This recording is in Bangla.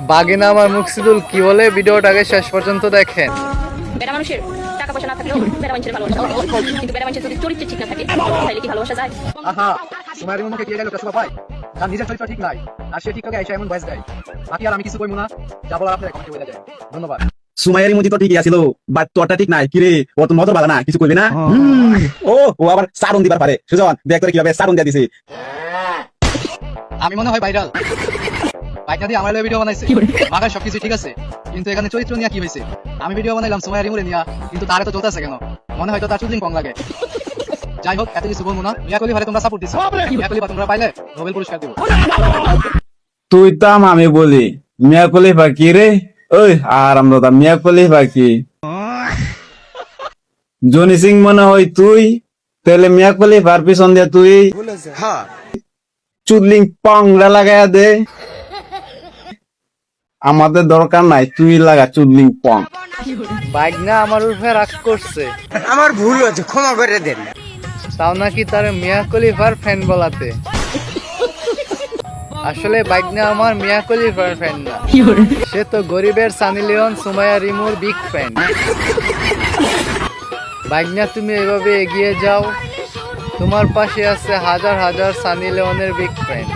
বাগিনা আমার মুকসিদুল কি বলে ভিডিওটাকে শেষ পর্যন্ত দেখেন। বেড়া মানুষের টাকা পয়সা না থাকলেও বেড়া মানুষের ভালোবাসা হয়। কিন্তু বেড়া মানুষের যদি চরিত্র ঠিক না থাকে তাহলে কি ভালোবাসা যায়? আহা তোমার মুখে কি ডায়লগটা শোভা পায়? তার নিজের চরিত্র ঠিক নাই আর সে টিকটকে এসে এমন ভয়েস দেয়। বাকি আর আমি কিছু কইবো না, যা বলার আপনারা কমেন্টে বলে যায়। ধন্যবাদ। সুমাইয়ারি মতি তো ঠিকই আছিল, বাট তোরটা ঠিক নাই। কিরে ও তো নজর বালা না, কিছু কইবি না? ও ও আবার সারুন দিবার পারে। সুজন দেখ তোরে কিভাবে সারুন দিয়া দিছে। আমি মনে হয় ভাইরাল বাইকটা দিয়ে আমার ভিডিও বানাইছে, মাগার সবকিছু ঠিক আছে, কিন্তু এখানে চরিত্র নিয়ে কি হয়েছে? আমি ভিডিও বানাইলাম সময় রিমুরে নিয়া, কিন্তু তারে তো চলতেছে কেন? মনে হয় তো তার চুদলিং কম লাগে। যাই হোক, এত কিছু বলবো না। মিয়া কলি ভাই তোমরা সাপোর্ট দিছো, মিয়া কলি তোমরা পাইলে নোবেল পুরস্কার দিব। তুই তাম আমি বলি মিয়া খলিফা কি রে? ওই আরাম দাদা মিয়া খলিফা কি? জনি সিং মনে হয় তুই? তাহলে মিয়া খলিফার পিছন দিয়ে তুই চুদলিং পংরা লাগাইয়া দে। আমাদের দরকার নাই, তুই লাগা চুদলিং পং। বাগনা আমার উপরে রাগ করছে, আমার ভুল হয়েছে, ক্ষমা করে দেন। তাও নাকি তার মিয়া খলিফার ফ্যান বলাতে। আসলে বাগনা আমার মিয়া খলিফার ফ্যান না, সে তো গরিবের সানি লিওন সুমাইয়া রিমুর বিগ ফ্যান। বাগনা তুমি এভাবে এগিয়ে যাও, তোমার পাশে আছে হাজার হাজার সানি লিওনের বিগ ফ্যান।